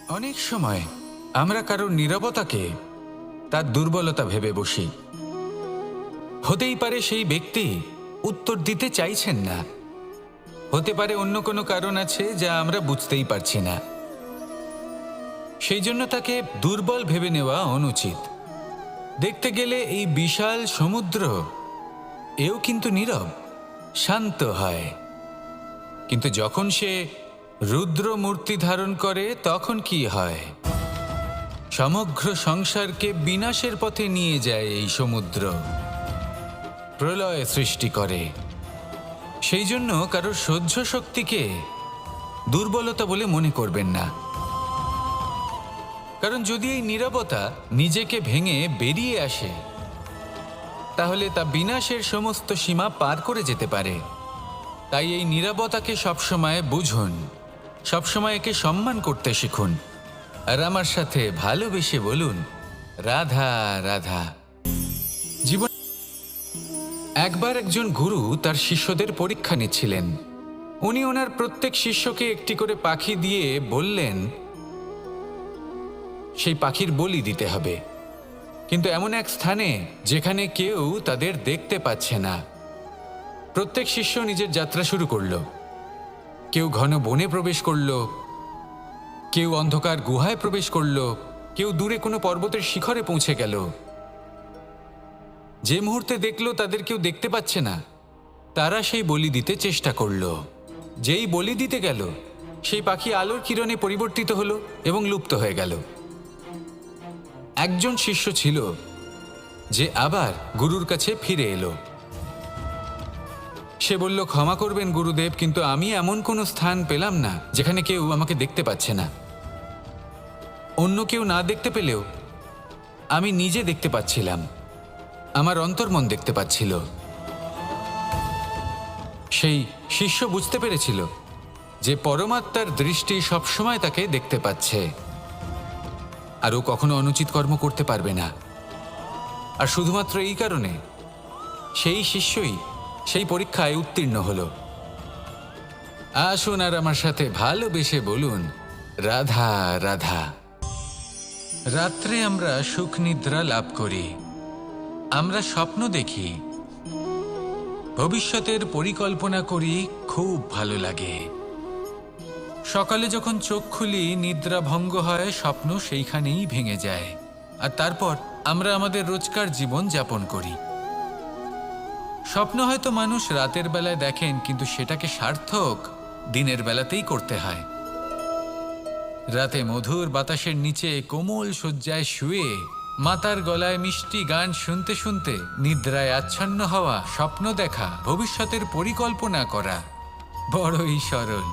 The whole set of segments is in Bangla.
অনেক সময় আমরা কারোর নীরবতাকে তার দুর্বলতা ভেবে বসি। হতেই পারে সেই ব্যক্তি উত্তর দিতে চাইছেন না, হতে পারে অন্য কোনো কারণ আছে যা আমরা বুঝতেই পারছি না। সেই জন্য তাকে দুর্বল ভেবে নেওয়া অনুচিত। দেখতে গেলে এই বিশাল সমুদ্র এও কিন্তু নীরব, শান্ত হয়। কিন্তু যখন সে রুদ্র মূর্তি ধারণ করে তখন কি হয়? সমগ্র সংসারকে বিনাশের পথে নিয়ে যায় এই সমুদ্র, প্রলয় সৃষ্টি করে। সেই জন্য কারোর সহ্য শক্তিকে দুর্বলতা বলে মনে করবেন না। কারণ যদি এই নীরবতা নিজেকে ভেঙে বেরিয়ে আসে, তাহলে তা বিনাশের সমস্ত সীমা পার করে যেতে পারে। তাই এই নীরবতাকে সবসময় বুঝুন, সবসময় একে সম্মান করতে শিখুন, আর আমার সাথে ভালোবেসে বলুন, রাধা রাধা। জীবন একবার একজন গুরু তার শিষ্যদের পরীক্ষা নিচ্ছিলেন। উনি ওনার প্রত্যেক শিষ্যকে একটি করে পাখি দিয়ে বললেন সেই পাখির বলি দিতে হবে, কিন্তু এমন এক স্থানে যেখানে কেউ তাদের দেখতে পাচ্ছে না। প্রত্যেক শিষ্য নিজের যাত্রা শুরু করল। কেউ ঘন বনে প্রবেশ করল, কেউ অন্ধকার গুহায় প্রবেশ করল, কেউ দূরে কোনো পর্বতের শিখরে পৌঁছে গেল। যে মুহূর্তে দেখলো তাদের কেউ দেখতে পাচ্ছে না, তারা সেই বলি দিতে চেষ্টা করল। যেই বলি দিতে গেল, সেই পাখি আলোর কিরণে পরিবর্তিত হলো এবং লুপ্ত হয়ে গেল। একজন শিষ্য ছিল যে আবার গুরুর কাছে ফিরে এলো। সে বলল, ক্ষমা করবেন গুরুদেব, কিন্তু আমি এমন কোনো স্থান পেলাম না যেখানে কেউ আমাকে দেখতে পাচ্ছে না। অন্য কেউ না দেখতে পেলেও আমি নিজে দেখতে পাচ্ছিলাম, আমার অন্তর্মন দেখতে পাচ্ছিল। সেই শিষ্য বুঝতে পেরেছিল যে পরমাত্মার দৃষ্টি সবসময় তাকে দেখতে পাচ্ছে, আর ও কখনো অনুচিত কর্ম করতে পারবে না। আর শুধুমাত্র এই কারণে সেই শিষ্যই সেই পরীক্ষায় উত্তীর্ণ হল। আসুন আর আমার সাথে ভালোবেসে বলুন, রাধা রাধা। রাত্রে আমরা সুখ নিদ্রা লাভ করি, আমরা স্বপ্ন দেখি, ভবিষ্যতের পরিকল্পনা করি, খুব ভালো লাগে। সকালে যখন চোখ খুলি, নিদ্রা ভঙ্গ হয়, স্বপ্ন সেইখানেই ভেঙে যায়, আর তারপর আমরা আমাদের রোজকার জীবন যাপন করি। স্বপ্ন হয়তো মানুষ রাতের বেলায় দেখেন, কিন্তু সেটাকে সার্থক দিনের বেলাতেই করতে হয়। রাতে মধুর বাতাসের নিচে কোমল শয্যায় শুয়ে মাতার গলায় মিষ্টি গান শুনতে শুনতে নিদ্রায় আচ্ছন্ন হওয়া, স্বপ্ন দেখা, ভবিষ্যতের পরিকল্পনা করা বড়ই সরল।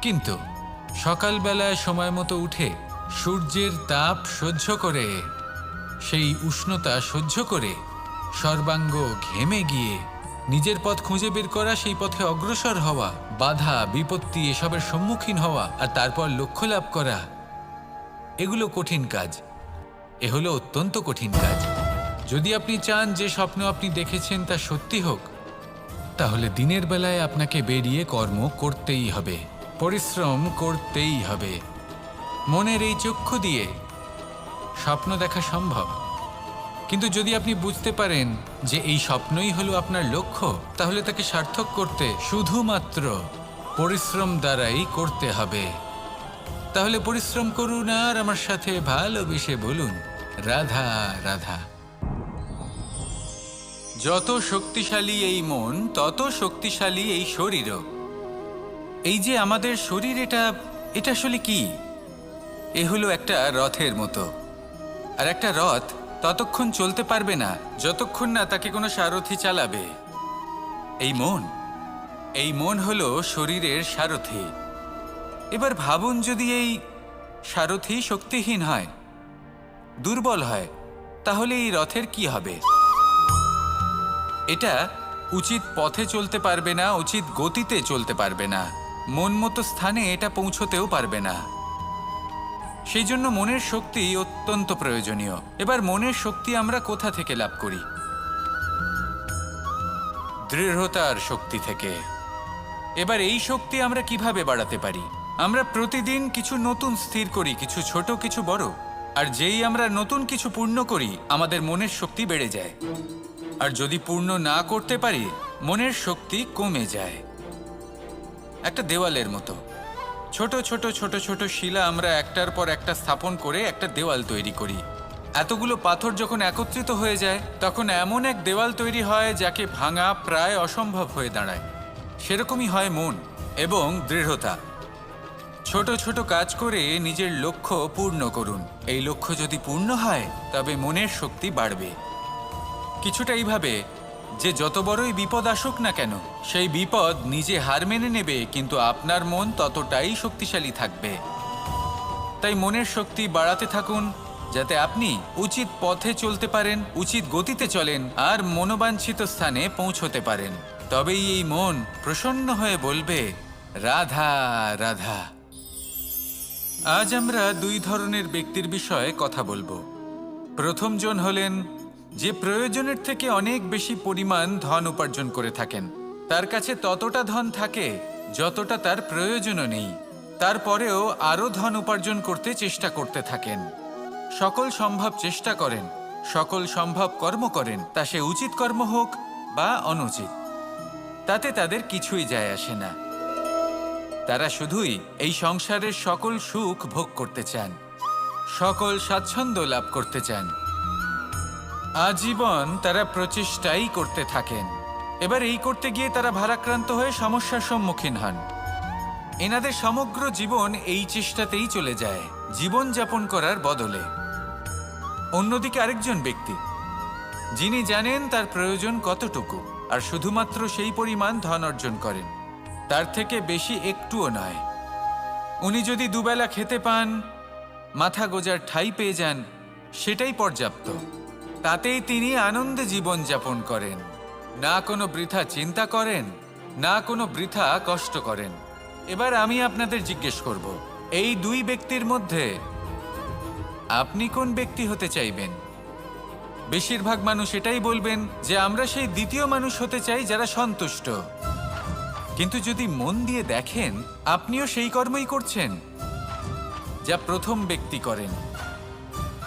কিন্তু সকালবেলায় সময় মতো উঠে সূর্যের তাপ সহ্য করে, সেই উষ্ণতা সহ্য করে সর্বাঙ্গ ঘেমে গিয়ে নিজের পথ খুঁজে বের করা, সেই পথে অগ্রসর হওয়া, বাধা বিপত্তি এসবের সম্মুখীন হওয়া, আর তারপর লক্ষ্য লাভ করা, এগুলো কঠিন কাজ। এ হলো অত্যন্ত কঠিন কাজ। যদি আপনি চান যে স্বপ্ন আপনি দেখেছেন তা সত্যি হোক, তাহলে দিনের বেলায় আপনাকে বেরিয়ে কর্ম করতেই হবে, পরিশ্রম করতেই হবে। মনের এই চক্ষু দিয়ে স্বপ্ন দেখা সম্ভব, কিন্তু যদি আপনি বুঝতে পারেন যে এই স্বপ্নই হলো আপনার লক্ষ্য, তাহলে তাকে সার্থক করতে শুধুমাত্র পরিশ্রম দ্বারাই করতে হবে। তাহলে পরিশ্রম করুন আর আমার সাথে ভালোবেসে বলুন, রাধা রাধা। যত শক্তিশালী এই মন, তত শক্তিশালী এই শরীরও। এই যে আমাদের শরীর, এটা আসলে কি? এ হলো একটা রথের মতো। আর একটা রথ ততক্ষণ চলতে পারবে না যতক্ষণ না তাকে কোনো সারথি চালাবে। এই মন হলো শরীরের সারথি। এবার ভাবুন, যদি এই সারথি শক্তিহীন হয়, দুর্বল হয়, তাহলে এই রথের কি হবে? এটা উচিত পথে চলতে পারবে না, উচিত গতিতে চলতে পারবে না, মন মতো স্থানে এটা পৌঁছতেও পারবে না। সেই জন্য মনের শক্তি অত্যন্ত প্রয়োজনীয়। এবার মনের শক্তি আমরা কোথা থেকে লাভ করি? দৃঢ়তার শক্তি থেকে। এবার এই শক্তি আমরা কিভাবে বাড়াতে পারি? আমরা প্রতিদিন কিছু নতুন স্থির করি, কিছু ছোট কিছু বড়। আর যেই আমরা নতুন কিছু পূর্ণ করি, আমাদের মনের শক্তি বেড়ে যায়। আর যদি পূর্ণ না করতে পারি, মনের শক্তি কমে যায়। একটা দেওয়ালের মতো ছোট ছোট ছোট ছোট শিলা আমরা একটার পর একটা স্থাপন করে একটা দেওয়াল তৈরি করি। এতগুলো পাথর যখন একত্রিত হয়ে যায়, তখন এমন এক দেওয়াল তৈরি হয় যাকে ভাঙা প্রায় অসম্ভব হয়ে দাঁড়ায়। সেরকমই হয় মন এবং দৃঢ়তা। ছোট ছোট কাজ করে নিজের লক্ষ্য পূর্ণ করুন। এই লক্ষ্য যদি পূর্ণ হয়, তবে মনের শক্তি বাড়বে। কিছুটা এইভাবে যে যত বড়ই বিপদ আসুক না কেন, সেই বিপদ নিজে হার মেনে নেবে, কিন্তু আপনার মন ততটাই শক্তিশালী থাকবে। তাই মনের শক্তি বাড়াতে থাকুন, যাতে আপনি উচিত পথে চলতে পারেন, উচিত গতিতে চলেন আর মনোবাঞ্ছিত স্থানে পৌঁছতে পারেন। তবেই এই মন প্রসন্ন হয়ে বলবে, রাধা রাধা। আজ আমরা দুই ধরনের ব্যক্তির বিষয়ে কথা বলবো। প্রথম জন হলেন যে প্রয়োজনের থেকে অনেক বেশি পরিমাণ ধন উপার্জন করে থাকেন। তার কাছে ততটা ধন থাকে যতটা তার প্রয়োজনও নেই। তারপরেও আরও ধন উপার্জন করতে চেষ্টা করতে থাকেন। সকল সম্ভব চেষ্টা করেন, সকল সম্ভব কর্ম করেন, তা সে উচিত কর্ম হোক বা অনুচিত, তাতে তাদের কিছুই যায় আসে না। তারা শুধুই এই সংসারের সকল সুখ ভোগ করতে চান, সকল স্বাচ্ছন্দ্য লাভ করতে চান। আজীবন তারা প্রচেষ্টাই করতে থাকেন। এবার এই করতে গিয়ে তারা ভারাক্রান্ত হয়ে সমস্যার সম্মুখীন হন। এনাদের সমগ্র জীবন এই চেষ্টাতেই চলে যায়, জীবন যাপন করার বদলে। অন্যদিকে আরেকজন ব্যক্তি, যিনি জানেন তার প্রয়োজন কতটুকু আর শুধুমাত্র সেই পরিমাণ ধন অর্জন করেন, তার থেকে বেশি একটুও নয়। উনি যদি দুবেলা খেতে পান, মাথা গোজার ঠাঁই পেয়ে যান, সেটাই পর্যাপ্ত। তাতেই তিনি আনন্দে জীবন যাপন করেন, না কোনো বৃথা চিন্তা করেন, না কোনো বৃথা কষ্ট করেন। এবার আমি আপনাদের জিজ্ঞেস করব, এই দুই ব্যক্তির মধ্যে আপনি কোন ব্যক্তি হতে চাইবেন? বেশিরভাগ মানুষ এটাই বলবেন যে আমরা সেই দ্বিতীয় মানুষ হতে চাই যারা সন্তুষ্ট। কিন্তু যদি মন দিয়ে দেখেন, আপনিও সেই কর্মই করছেন যা প্রথম ব্যক্তি করেন।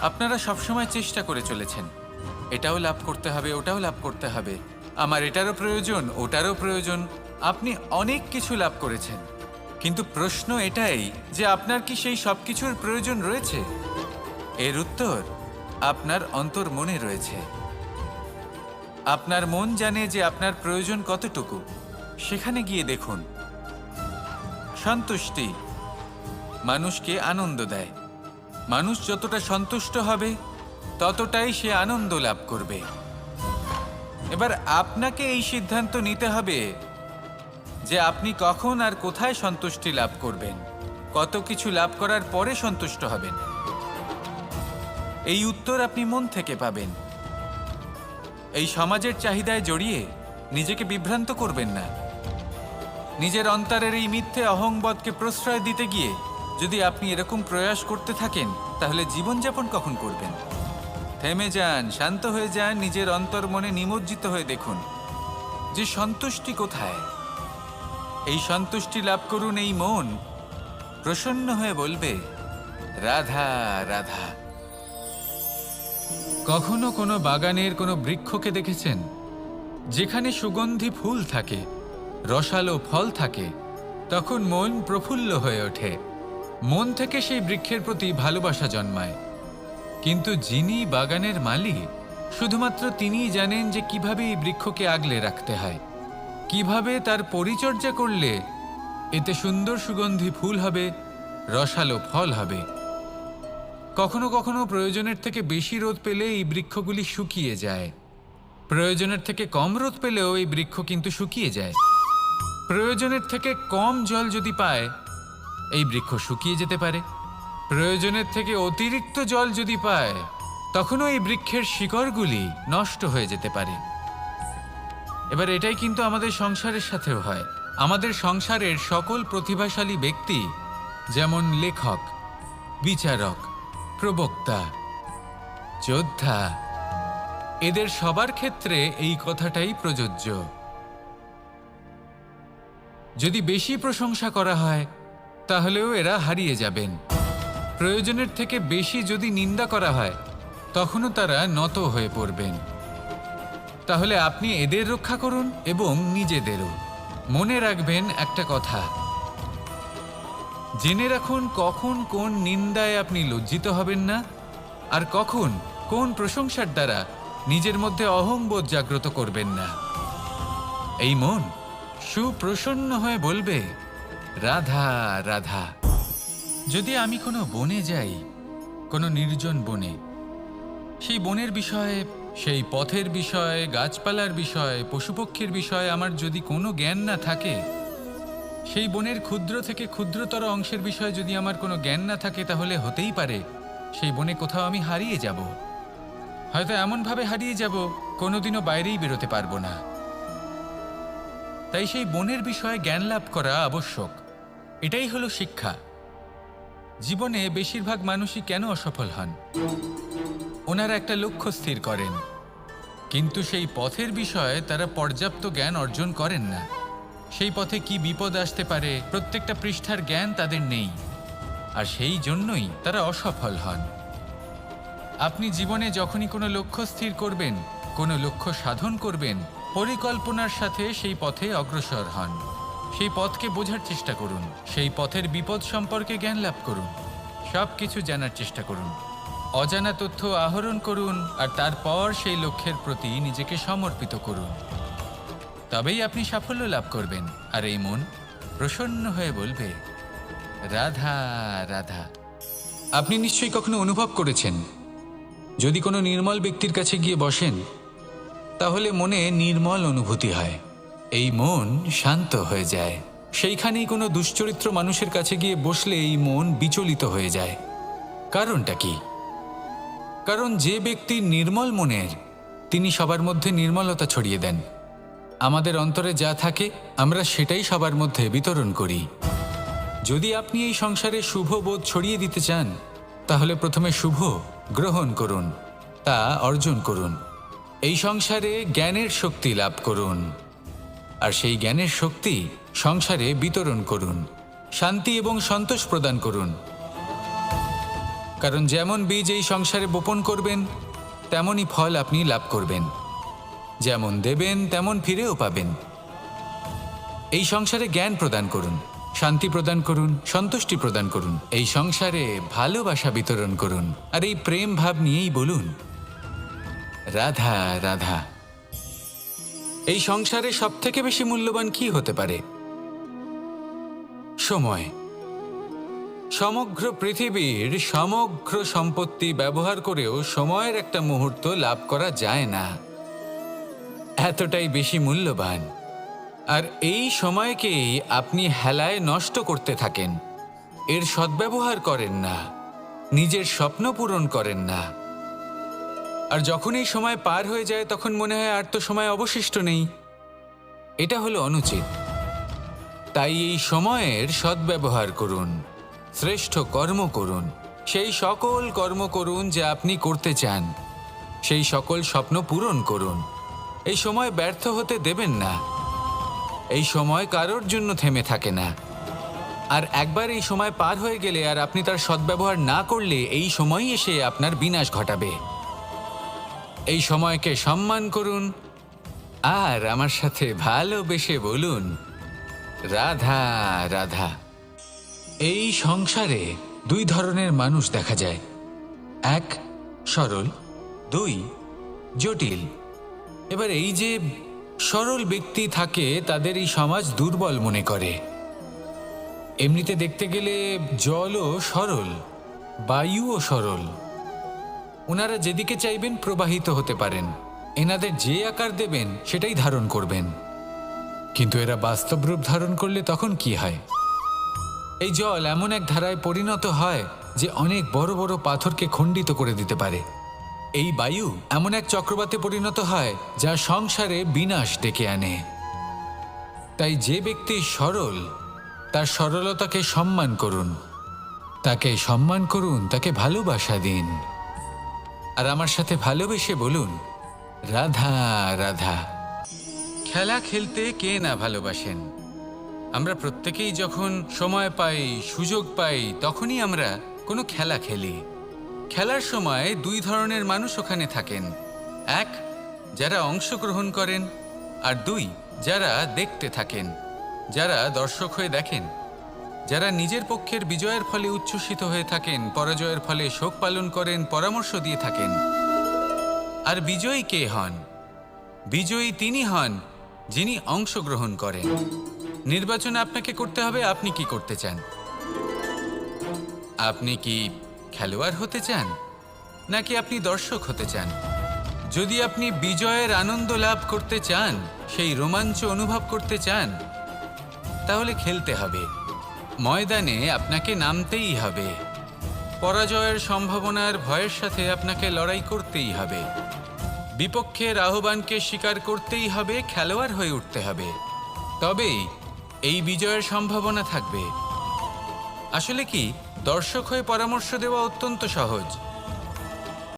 আপনারা সবসময় চেষ্টা করে চলেছেন, এটাও লাভ করতে হবে, ওটাও লাভ করতে হবে, আমার এটারও প্রয়োজন, ওটারও প্রয়োজন। আপনি অনেক কিছু লাভ করেছেন, কিন্তু প্রশ্ন এটাই যে আপনার কি সেই সব কিছুর প্রয়োজন রয়েছে? এর উত্তর আপনার অন্তর্মনে রয়েছে। আপনার মন জানে যে আপনার প্রয়োজন কতটুকু। সেখানে গিয়ে দেখুন। সন্তুষ্টি মানুষকে আনন্দ দেয়। মানুষ যতটা সন্তুষ্ট হবে, ততটাই সে আনন্দ লাভ করবে। এবার আপনাকে এই সিদ্ধান্ত নিতে হবে যে আপনি কখন আর কোথায় সন্তুষ্টি লাভ করবেন, কত কিছু লাভ করার পরে সন্তুষ্ট হবেন। এই উত্তর আপনি মন থেকে পাবেন। এই সমাজের চাহিদায় জড়িয়ে নিজেকে বিভ্রান্ত করবেন না। নিজের অন্তরের এই মিথ্যে অহংবোধকে প্রশ্রয় দিতে গিয়ে যদি আপনি এরকম প্রয়াস করতে থাকেন, তাহলে জীবনযাপন কখন করবেন? থেমে যান, শান্ত হয়ে যান, নিজের অন্তর্মনে নিমজ্জিত হয়ে দেখুন যে সন্তুষ্টি কোথায়। এই সন্তুষ্টি লাভ করুন। এই মন প্রসন্ন হয়ে বলবে, রাধা রাধা। কখনো কোনো বাগানের কোনো বৃক্ষকে দেখেছেন যেখানে সুগন্ধি ফুল থাকে, রসালো ফল থাকে? তখন মন প্রফুল্ল হয়ে ওঠে, মন থেকে সেই বৃক্ষের প্রতি ভালোবাসা জন্মায়। কিন্তু যিনি বাগানের মালিক, শুধুমাত্র তিনিই জানেন যে কিভাবে এই বৃক্ষকে আগলে রাখতে হয়, কিভাবে তার পরিচর্যা করলে এতে সুন্দর সুগন্ধি ফুল হবে, রসালো ফল হবে। কখনো কখনো প্রয়োজনের থেকে বেশি রোদ পেলে এই বৃক্ষগুলি শুকিয়ে যায়, প্রয়োজনের থেকে কম রোদ পেলেও এই বৃক্ষ কিন্তু শুকিয়ে যায়। প্রয়োজনের থেকে কম জল যদি পায়, এই বৃক্ষ শুকিয়ে যেতে পারে। প্রয়োজনের থেকে অতিরিক্ত জল যদি পায়, তখনও এই বৃক্ষের শিকড়গুলি নষ্ট হয়ে যেতে পারে। এবার এটাই কিন্তু আমাদের সংসারের সাথেও হয়। আমাদের সংসারের সকল প্রতিভাশালী ব্যক্তি, যেমন লেখক, বিচারক, প্রবক্তা, যোদ্ধা, এদের সবার ক্ষেত্রে এই কথাটাই প্রযোজ্য। যদি বেশি প্রশংসা করা হয়, তাহলেও এরা হারিয়ে যাবেন। প্রয়োজনের থেকে বেশি যদি নিন্দা করা হয় তখনও তারা নত হয়ে পড়বেন। তাহলে আপনি এদের রক্ষা করুন এবং নিজেদেরও। মনে রাখবেন একটা কথা, জেনে রাখুন কখন কোন নিন্দায় আপনি লজ্জিত হবেন না, আর কখন কোন প্রশংসার দ্বারা নিজের মধ্যে অহংবোধ জাগ্রত করবেন না। এই মন সুপ্রসন্ন হয়ে বলবে, রাধা রাধা। যদি আমি কোনো বনে যাই, কোনো নির্জন বনে, সেই বনের বিষয়ে, সেই পথের বিষয়ে, গাছপালার বিষয়ে, পশুপক্ষীর বিষয়ে আমার যদি কোনো জ্ঞান না থাকে, সেই বনের ক্ষুদ্র থেকে ক্ষুদ্রতর অংশের বিষয়ে যদি আমার কোনো জ্ঞান না থাকে, তাহলে হতেই পারে সেই বনে কোথাও আমি হারিয়ে যাব। হয়তো এমনভাবে হারিয়ে যাব কোনোদিনও বাইরেই বেরোতে পারবো না। তাই সেই বনের বিষয়ে জ্ঞান লাভ করা আবশ্যক। এটাই হলো শিক্ষা। জীবনে বেশিরভাগ মানুষই কেন অসফল হন? ওনারা একটা লক্ষ্য স্থির করেন, কিন্তু সেই পথের বিষয়ে তারা পর্যাপ্ত জ্ঞান অর্জন করেন না। সেই পথে কি বিপদ আসতে পারে প্রত্যেকটা পৃষ্ঠার জ্ঞান তাদের নেই, আর সেই জন্যই তারা অসফল হন। আপনি জীবনে যখনই কোনো লক্ষ্য স্থির করবেন, কোনো লক্ষ্য সাধন করবেন, পরিকল্পনার সাথে সেই পথে অগ্রসর হন। সেই পথকে বোঝার চেষ্টা করুন, সেই পথের বিপদ সম্পর্কে জ্ঞান লাভ করুন, সব কিছু জানার চেষ্টা করুন, অজানা তথ্য আহরণ করুন, আর তারপর সেই লক্ষ্যের প্রতি নিজেকে সমর্পিত করুন। তবেই আপনি সাফল্য লাভ করবেন। আর এই মন প্রসন্ন হয়ে বলবে, রাধা রাধা। আপনি নিশ্চয়ই কখনো অনুভব করেছেন, যদি কোনো নির্মল ব্যক্তির কাছে গিয়ে বসেন, তাহলে মনে নির্মল অনুভূতি হয়, এই মন শান্ত হয়ে যায়। সেইখানেই কোনো দুশ্চরিত্র মানুষের কাছে গিয়ে বসলে এই মন বিচলিত হয়ে যায়। কারণটা কি? কারণ যে ব্যক্তি নির্মল মনের, তিনি সবার মধ্যে নির্মলতা ছড়িয়ে দেন। আমাদের অন্তরে যা থাকে আমরা সেটাই সবার মধ্যে বিতরণ করি। যদি আপনি এই সংসারে শুভ বোধ ছড়িয়ে দিতে চান, তাহলে প্রথমে শুভ গ্রহণ করুন, তা অর্জন করুন। এই সংসারে জ্ঞানের শক্তি লাভ করুন, আর সেই জ্ঞানের শক্তি সংসারে বিতরণ করুন। শান্তি এবং সন্তোষ প্রদান করুন। কারণ যেমন বীজ এই সংসারে বপন করবেন, তেমনই ফল আপনি লাভ করবেন। যেমন দেবেন তেমন ফিরেও পাবেন। এই সংসারে জ্ঞান প্রদান করুন, শান্তি প্রদান করুন, সন্তুষ্টি প্রদান করুন। এই সংসারে ভালোবাসা বিতরণ করুন, আর এই প্রেম ভাব নিয়েই বলুন, রাধা রাধা। এই সংসারে সবথেকে বেশি মূল্যবান কি হতে পারে? সময়। সমগ্র পৃথিবীর সমগ্র সম্পত্তি ব্যবহার করেও সময়ের একটা মুহূর্ত লাভ করা যায় না, এতটাই বেশি মূল্যবান। আর এই সময়কেই আপনি হেলায় নষ্ট করতে থাকেন, এর সদ্ব্যবহার করেন না, নিজের স্বপ্ন পূরণ করেন না। আর যখন এই সময় পার হয়ে যায় তখন মনে হয় আর তো সময় অবশিষ্ট নেই। এটা হলো অনুচিত। তাই এই সময়ের সদ্ব্যবহার করুন, শ্রেষ্ঠ কর্ম করুন, সেই সকল কর্ম করুন যা আপনি করতে চান, সেই সকল স্বপ্ন পূরণ করুন। এই সময় ব্যর্থ হতে দেবেন না। এই সময় কারোর জন্য থেমে থাকে না। আর একবার এই সময় পার হয়ে গেলে আর আপনি তার সদ্ব্যবহার না করলে এই সময়ই এসে আপনার বিনাশ ঘটাবে। এই সময়কে সম্মান করুন, আর আমার সাথে ভালোবেসে বলুন, রাধা রাধা। এই সংসারে দুই ধরনের মানুষ দেখা যায়, এক সরল, দুই জটিল। এবার এই যে সরল ব্যক্তি থাকে তাদের এই সমাজ দুর্বল মনে করে। এমনিতে দেখতে গেলে জলও সরল, বায়ুও সরল। ওনারা যেদিকে চাইবেন প্রবাহিত হতে পারেন, এনাদের যে আকার দেবেন সেটাই ধারণ করবেন। কিন্তু এরা বাস্তব রূপ ধারণ করলে তখন কি হয়? এই জল এমন এক ধারায় পরিণত হয় যে অনেক বড় বড় পাথরকে খণ্ডিত করে দিতে পারে। এই বায়ু এমন এক চক্রবাতে পরিণত হয় যা সংসারে বিনাশ ডেকে আনে। তাই যে ব্যক্তি সরল, তার সরলতাকে সম্মান করুন, তাকে সম্মান করুন, তাকে ভালোবাসা দিন। আর আমার সাথে ভালোবেসে বলুন, রাধা রাধা। খেলা খেলতে কে না ভালোবাসেন? আমরা প্রত্যেকেই যখন সময় পাই, সুযোগ পাই, তখনই আমরা কোনো খেলা খেলি। খেলার সময় দুই ধরনের মানুষ ওখানে থাকেন। এক, যারা অংশগ্রহণ করেন, আর দুই, যারা দেখতে থাকেন, যারা দর্শক হয়ে দেখেন, যারা নিজের পক্ষের বিজয়ের ফলে উচ্ছ্বসিত হয়ে থাকেন, পরাজয়ের ফলে শোক পালন করেন, পরামর্শ দিয়ে থাকেন। আর বিজয়ী কে হন? বিজয়ী তিনি হন যিনি অংশগ্রহণ করেন। নির্বাচন আপনাকে করতে হবে, আপনি কি করতে চান? আপনি কি খেলোয়াড় হতে চান, নাকি আপনি দর্শক হতে চান? যদি আপনি বিজয়ের আনন্দ লাভ করতে চান, সেই রোমাঞ্চ অনুভব করতে চান, তাহলে খেলতে হবে। ময়দানে আপনাকে নামতেই হবে। পরাজয়ের সম্ভাবনার ভয়ের সাথে আপনাকে লড়াই করতেই হবে। বিপক্ষের আহ্বানকে স্বীকার করতেই হবে, খেলোয়াড় হয়ে উঠতে হবে। তবেই এই বিজয়ের সম্ভাবনা থাকবে। আসলে কি, দর্শক হয়ে পরামর্শ দেওয়া অত্যন্ত সহজ,